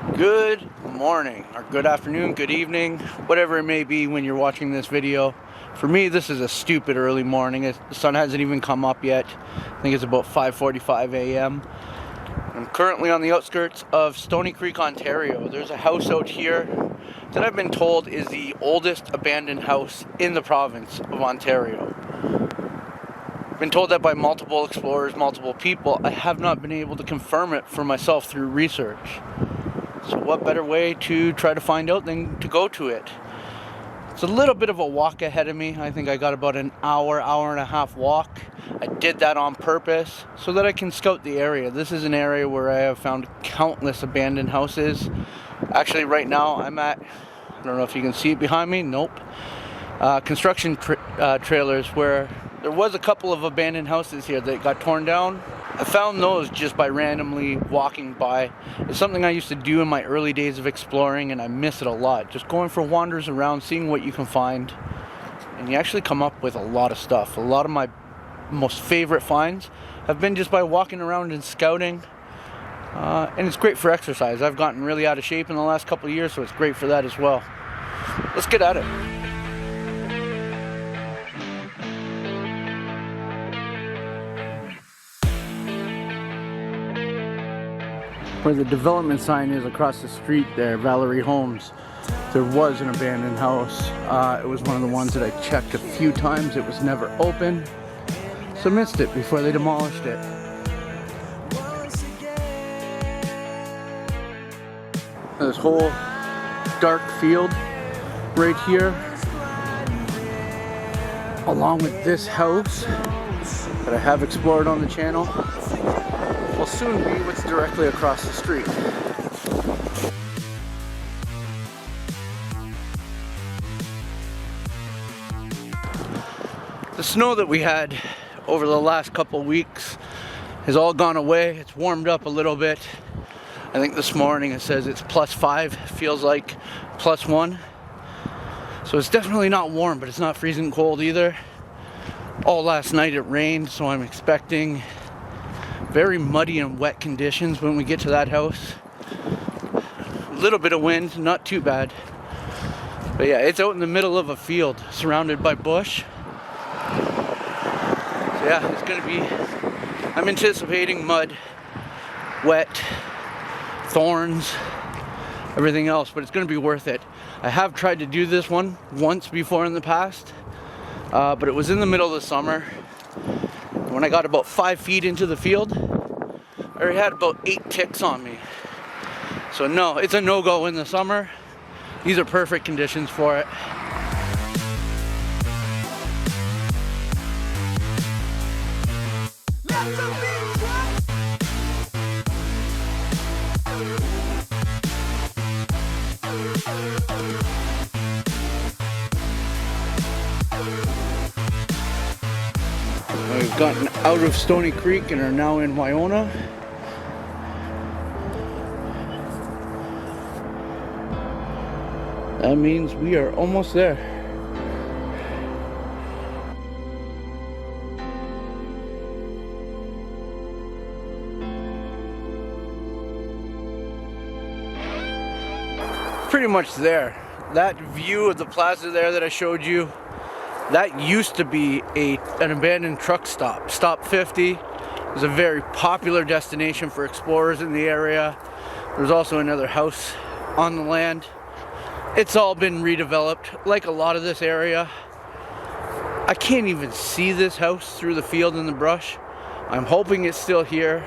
Good morning, or good afternoon, good evening, whatever it may be when you're watching this video. For me, this is a stupid early morning. The sun hasn't even come up yet. I think it's about 5:45 a.m. I'm currently on the outskirts of Stoney Creek, Ontario. There's a house out here that I've been told is the oldest abandoned house in the province of Ontario. I've been told that by multiple explorers, multiple people. I have not been able to confirm it for myself through research. So what better way to try to find out than to go to it? It's a little bit of a walk ahead of me. I think I got about an hour and a half walk. I did that on purpose so that I can scout the area. This is an area where I have found countless abandoned houses. Actually, right now I'm at, I don't know if you can see it behind me, nope. Construction trailers where there was a couple of abandoned houses here that got torn down. I found those just by randomly walking by. It's something I used to do in my early days of exploring, and I miss it a lot. Just going for wanders around, seeing what you can find, and you actually come up with a lot of stuff. A lot of my most favorite finds have been just by walking around and scouting, and it's great for exercise. I've gotten really out of shape in the last couple of years, so it's great for that as well. Let's get at it. Where the development sign is across the street there, Valerie Homes, there was an abandoned house. It was one of the ones that I checked a few times. It was never open, so missed it before they demolished it. This whole dark field right here, along with this house that I have explored on the channel, will soon be what's directly across the street. The snow that we had over the last couple weeks has all gone away. It's warmed up a little bit. I think this morning it says it's +5, feels like +1. So it's definitely not warm, but it's not freezing cold either. All last night it rained, so I'm expecting very muddy and wet conditions when we get to that house. A little bit of wind, not too bad. But yeah, it's out in the middle of a field surrounded by bush. So yeah, it's gonna be, I'm anticipating mud, wet, thorns, everything else, but it's gonna be worth it. I have tried to do this one once before in the past, but it was in the middle of the summer. When I got about 5 feet into the field, I already had about 8 ticks on me. So no, it's a no-go in the summer. These are perfect conditions for it. We've gotten out of Stoney Creek and are now in Wynona. That means we are almost there. Pretty much there. That view of the plaza there that I showed you, that used to be an abandoned truck stop. Stop 50 was a very popular destination for explorers in the area. There's also another house on the land. It's all been redeveloped, like a lot of this area. I can't even see this house through the field and the brush. I'm hoping it's still here.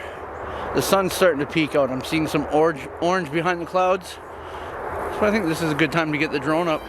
The sun's starting to peek out. I'm seeing some orange behind the clouds. So I think this is a good time to get the drone up.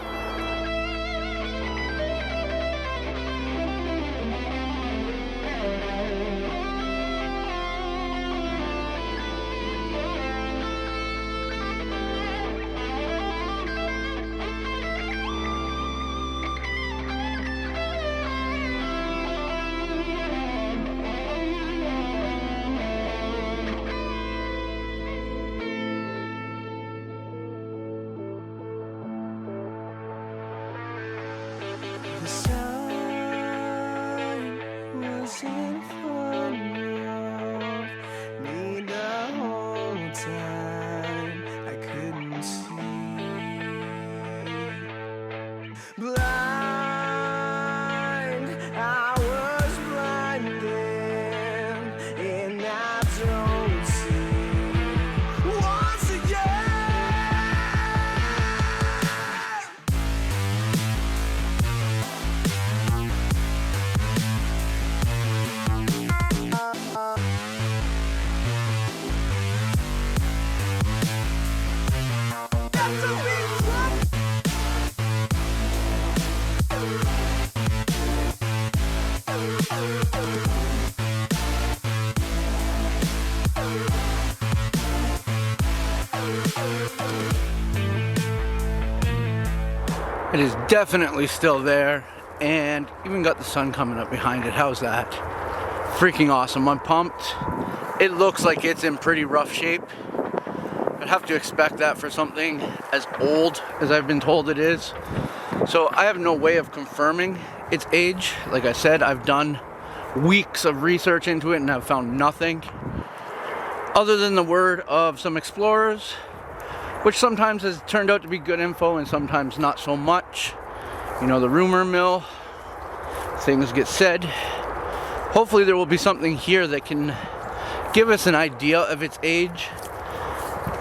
It is definitely still there, and even got the sun coming up behind it. How's that? Freaking awesome. I'm pumped. It looks like it's in pretty rough shape. I'd have to expect that for something as old as I've been told it is. So I have no way of confirming its age. Like I said, I've done weeks of research into it and I've found nothing other than the word of some explorers, which sometimes has turned out to be good info and sometimes not so much. You know, the rumor mill, things get said. Hopefully there will be something here that can give us an idea of its age.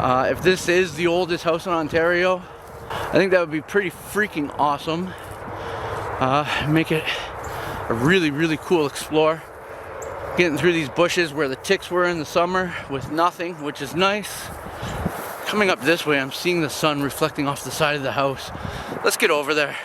If this is the oldest house in Ontario, I think that would be pretty freaking awesome. Make it a really, really cool explore. Getting through these bushes where the ticks were in the summer with nothing, which is nice. Coming up this way, I'm seeing the sun reflecting off the side of the house. Let's get over there.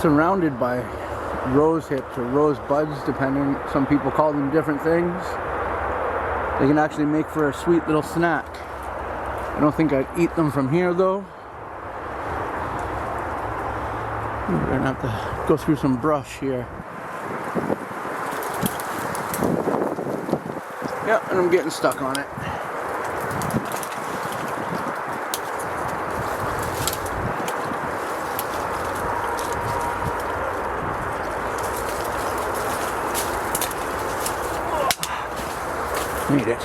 Surrounded by rose hips or rose buds, depending, some people call them different things. They can actually make for a sweet little snack. I don't think I'd eat them from here though. We're gonna have to go through some brush here. Yeah, and I'm getting stuck on it. Made it.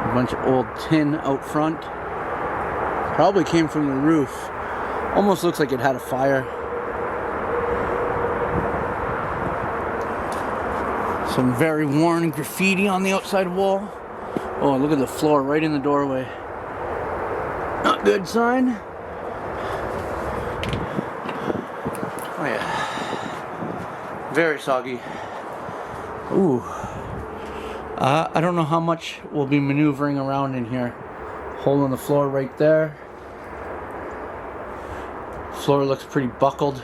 A bunch of old tin out front. Probably came from the roof. Almost looks like it had a fire. Some very worn graffiti on the outside wall. Oh, look at the floor right in the doorway. Not good sign. Oh yeah. Very soggy. Ooh. I don't know how much we'll be maneuvering around in here. Hole in the floor right there. Floor looks pretty buckled.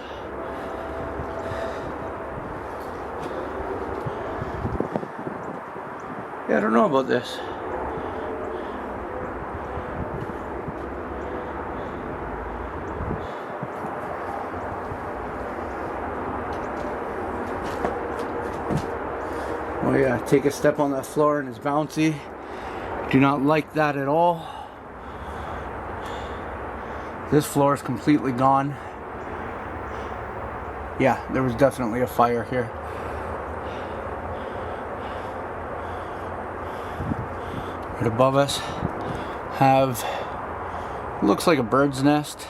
Yeah, I don't know about this. Oh yeah, take a step on that floor and it's bouncy. Do not like that at all. This floor is completely gone. Yeah, there was definitely a fire here. Right above us have, looks like a bird's nest.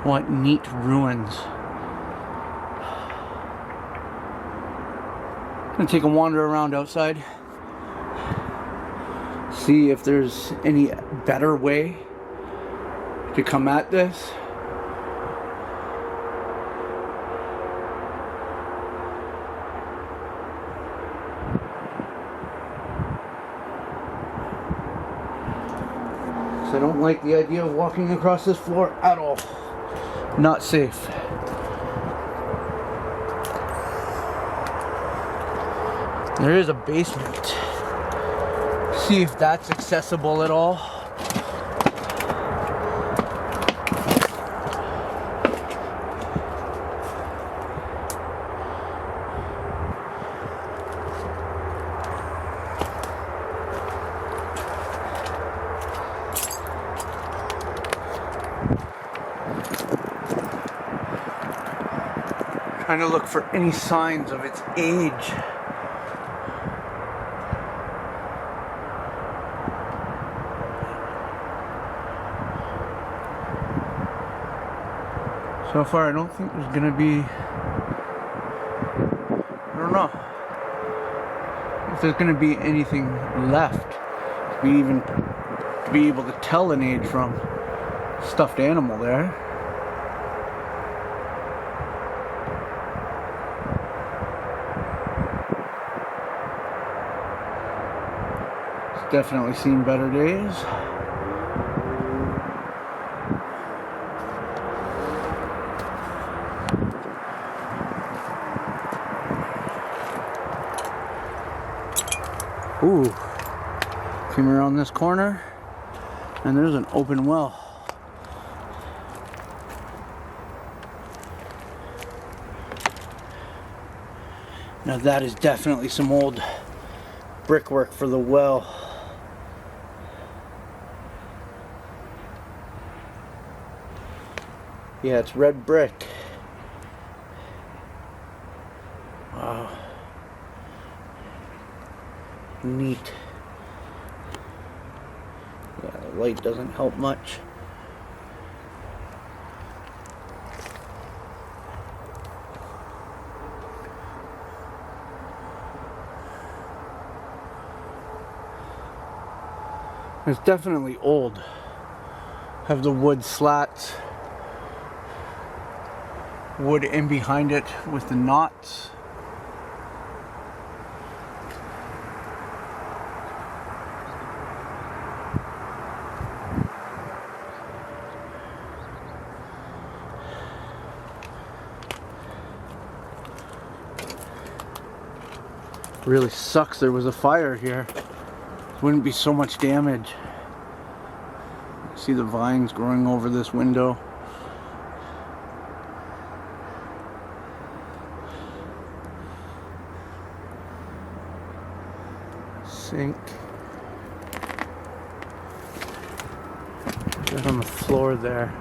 What neat ruins. Gonna take a wander around outside, see if there's any better way to come at this. So I don't like the idea of walking across this floor at all. Not safe. There is a basement. See if that's accessible at all. Trying to look for any signs of its age. So far, I don't think there's gonna be, I don't know if there's gonna be anything left to be able to tell an age from. Stuffed animal there. definitely seen better days. Ooh, came around this corner and there's an open well. Now that is definitely some old brickwork for the well. Yeah, it's red brick. Wow. Neat. Yeah, the light doesn't help much. It's definitely old. Have the wood slats, wood in behind it with the knots. Really sucks there was a fire here. Wouldn't be so much damage. See the vines growing over this window. Sink. Right on the floor there.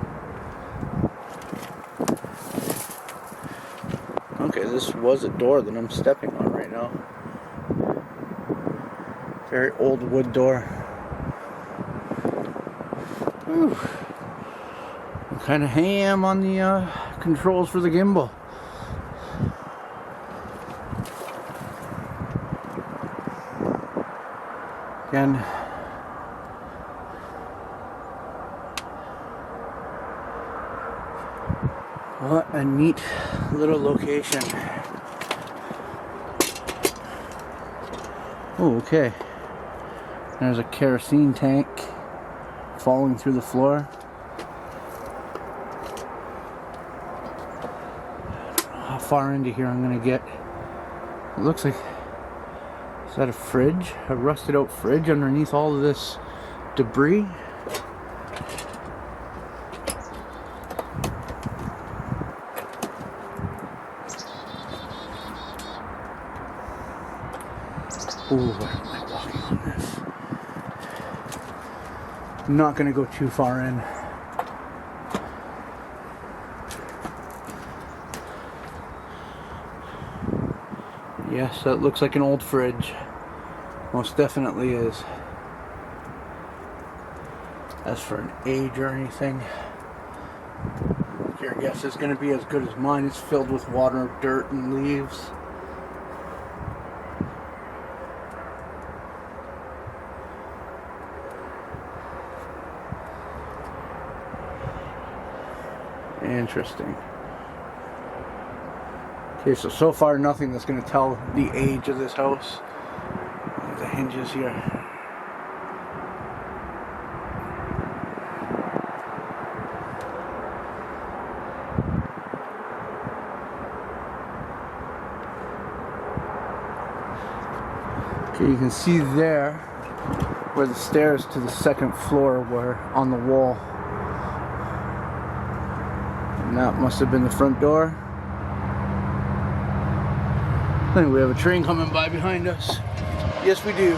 Okay, this was a door that I'm stepping on right now. Very old wood door. Whew. I'm kind of ham on the controls for the gimbal. Again, what a neat little location. Oh, okay. There's a kerosene tank falling through the floor. How far into here I'm gonna get. It looks like, is that a fridge? A rusted out fridge underneath all of this debris? Ooh, where am I walking on this? I'm not gonna go too far in. Yes, that looks like an old fridge. Most definitely is. As for an age or anything, your guess is gonna be as good as mine. It's filled with water, dirt, and leaves. Interesting. Okay, so far nothing that's going to tell the age of this house. The hinges here. Okay, you can see there where the stairs to the second floor were on the wall. And that must have been the front door. I think we have a train coming by behind us. Yes, we do.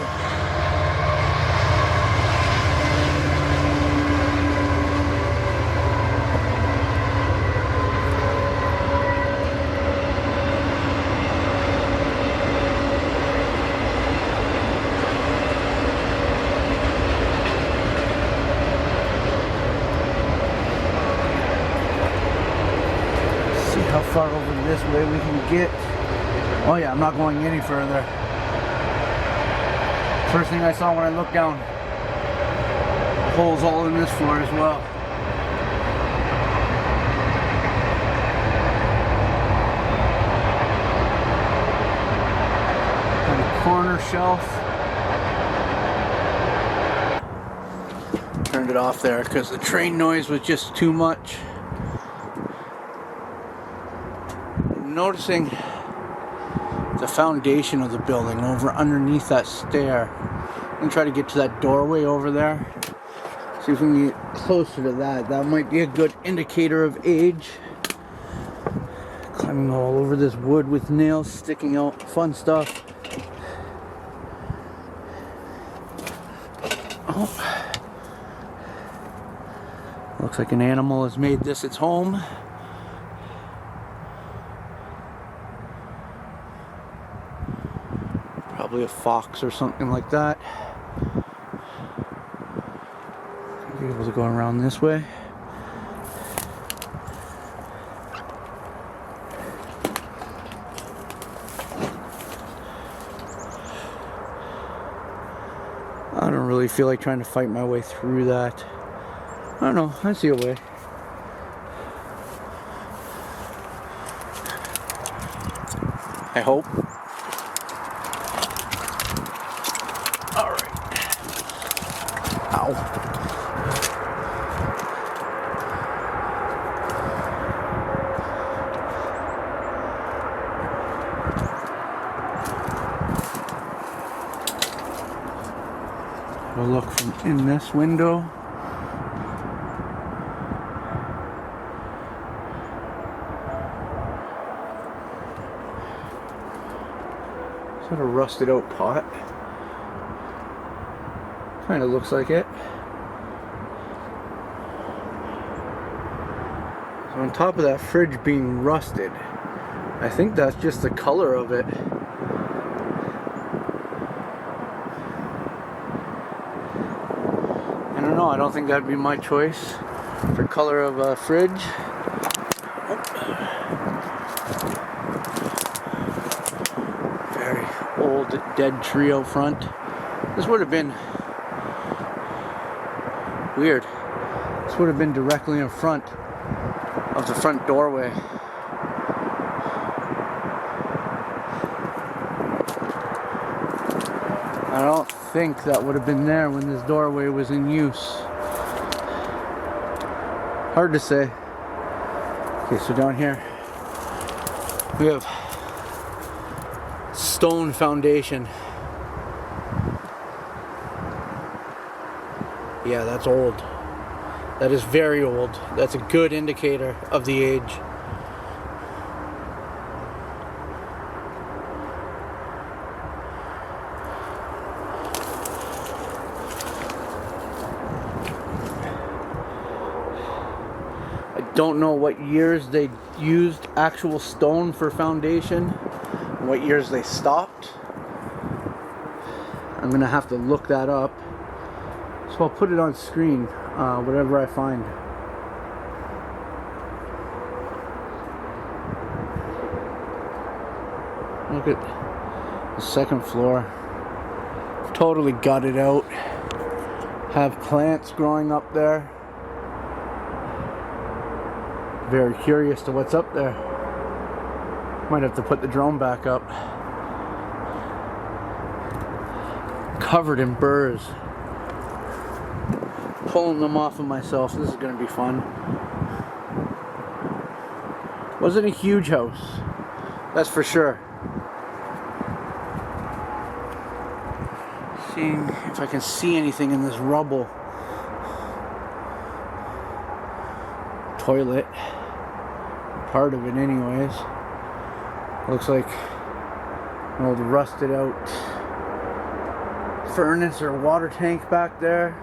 See how far over this way we can get. Oh yeah, I'm not going any further. First thing I saw when I looked down, holes all in this floor as well. And a corner shelf. it off there because the train noise was just too much. I'm noticing the foundation of the building over underneath that stair. I'm gonna try to get to that doorway over there. See if we can get closer to that. That might be a good indicator of age. Climbing all over this wood with nails sticking out. Fun stuff. Oh. Looks like an animal has made this its home. Probably a fox or something like that. Be able to go around this way. I don't really feel like trying to fight my way through that. I don't know, I see a way. I hope. Alright. Ow. We'll look from in this window. Is that a rusted out pot? Kind of looks like it. So on top of that fridge being rusted, I think that's just the color of it. I don't know, I don't think that'd be my choice for color of a fridge. Very old dead tree out front. This would have been weird. This would have been directly in front of the front doorway. I don't think that would have been there when this doorway was in use. Hard to say. Okay, so down here we have stone foundation. Yeah, that's old. That is very old. That's a good indicator of the age. I don't know what years they used actual stone for foundation and what years they stopped. I'm gonna have to look that up. So I'll put it on screen, whatever I find. Look at the second floor. Totally gutted out. Have plants growing up there. Very curious to what's up there. Might have to put the drone back up. Covered in burrs. Pulling them off of myself. This is going to be fun. Wasn't a huge house, that's for sure. Seeing if I can see anything in this rubble. Toilet. Part of it anyways. Looks like an old rusted out furnace or water tank back there.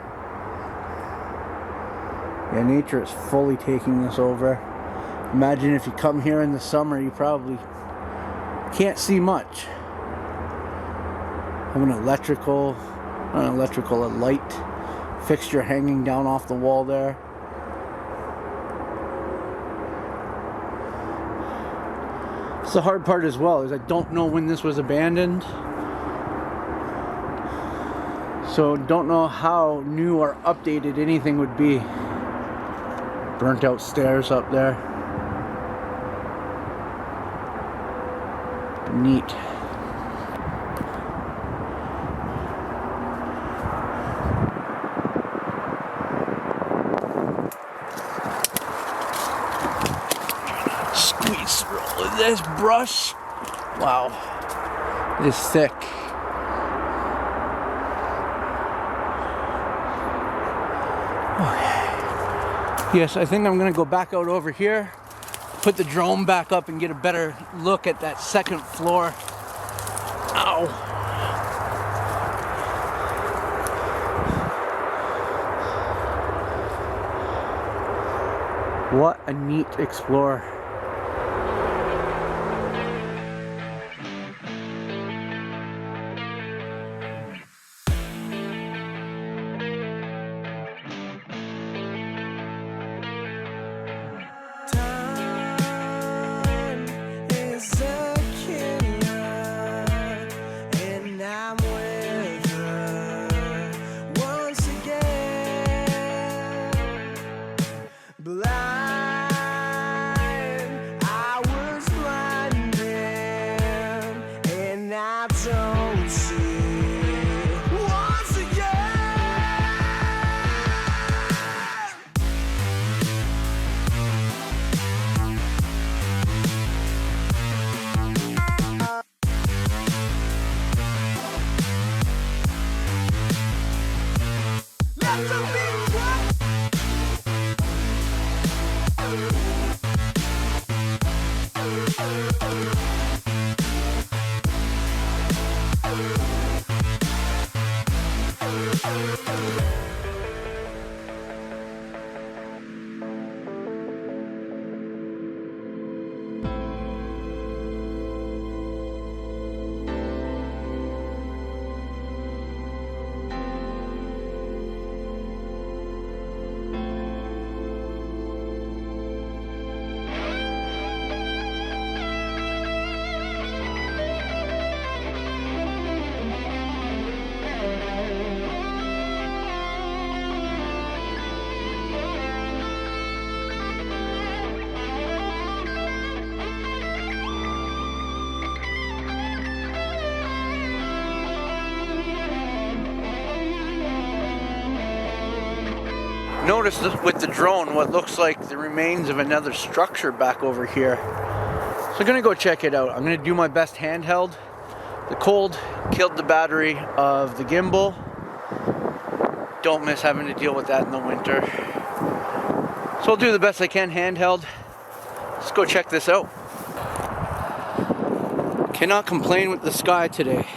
Yeah, nature is fully taking this over. Imagine if you come here in the summer, you probably can't see much. Have an electrical, a light fixture hanging down off the wall there. It's the hard part as well, is I don't know when this was abandoned. So don't know how new or updated anything would be. Burnt out stairs up there. Neat. roll of this brush. Wow, it is thick. Okay. Yes, I think I'm gonna go back out over here, put the drone back up and get a better look at that second floor. Ow. What a neat explorer. Notice this, with the drone, what looks like the remains of another structure back over here. So I'm gonna go check it out. I'm gonna do my best handheld. The cold killed the battery of the gimbal. Don't miss having to deal with that in the winter. So I'll do the best I can handheld. Let's go check this out. Cannot complain with the sky today.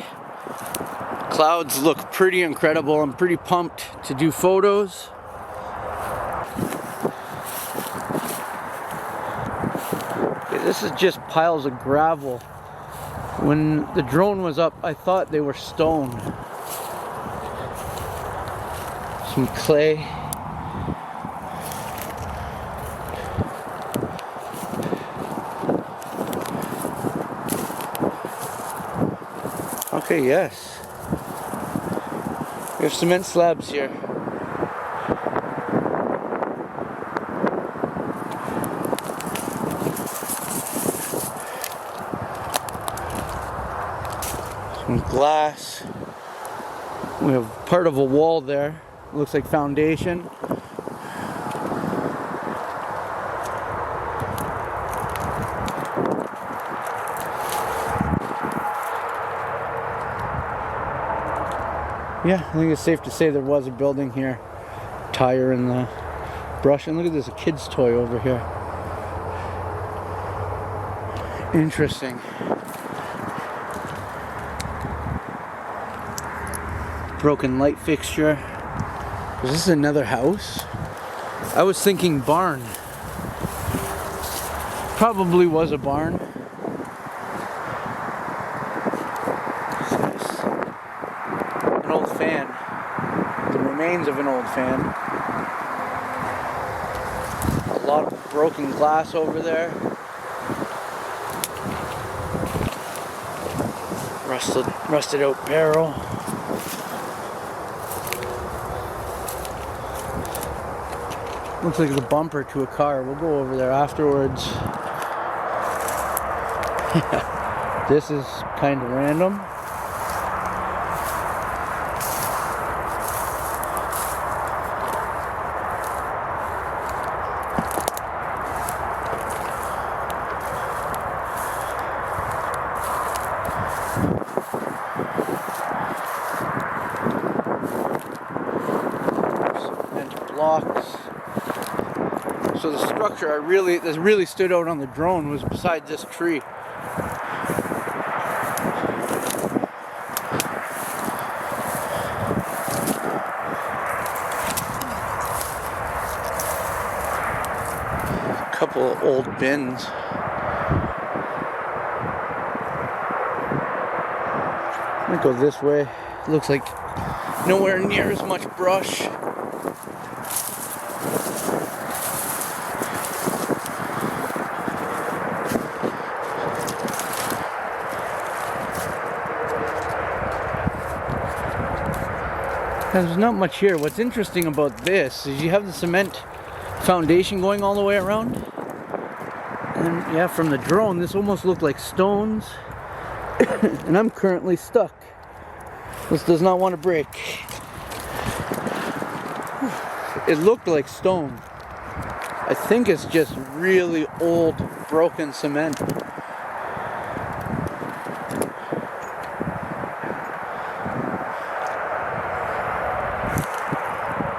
Clouds look pretty incredible. I'm pretty pumped to do photos. This is just piles of gravel. When the drone was up, I thought they were stone. Some clay. Okay, yes. We have cement slabs here. Some glass. We have part of a wall there. Looks like foundation. Yeah, I think it's safe to say there was a building here. Tire in the brush. And look at this, a kid's toy over here. Interesting. Broken light fixture. Is this another house? I was thinking barn. Probably was a barn. An old fan. The remains of an old fan. A lot of broken glass over there. Rusted out barrel. Looks like the bumper to a car. We'll go over there afterwards. This is kind of random. structure that really stood out on the drone was beside this tree. A couple of old bins. I'm gonna go this way. Looks like nowhere near as much brush. There's not much here. What's interesting about this is you have the cement foundation going all the way around. And yeah, from the drone, this almost looked like stones. And I'm currently stuck. This does not want to break. It looked like stone. I think it's just really old, broken cement.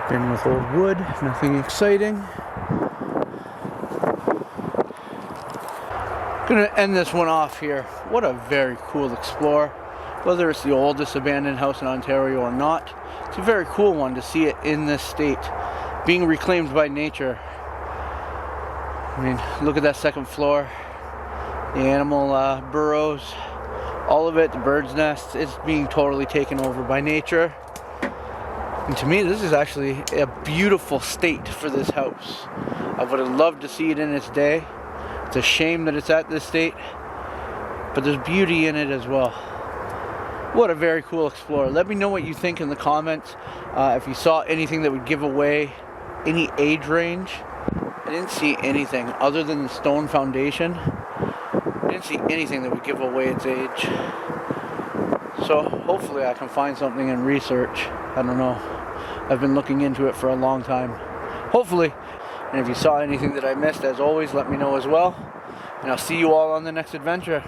Bin with old wood, nothing exciting. Gonna end this one off here. What a very cool Explorer. Whether it's the oldest abandoned house in Ontario or not, it's a very cool one to see it in this state, being reclaimed by nature. I mean, look at that second floor. The animal burrows, all of it, the bird's nests, it's being totally taken over by nature. And to me, this is actually a beautiful state for this house. I would have loved to see it in its day. It's a shame that it's at this state, but there's beauty in it as well. What a very cool Explorer. Let me know what you think in the comments. If you saw anything that would give away any age range. I didn't see anything other than the stone foundation. I didn't see anything that would give away its age. So hopefully I can find something in research. I don't know. I've been looking into it for a long time. Hopefully. And if you saw anything that I missed, as always, let me know as well. And I'll see you all on the next adventure.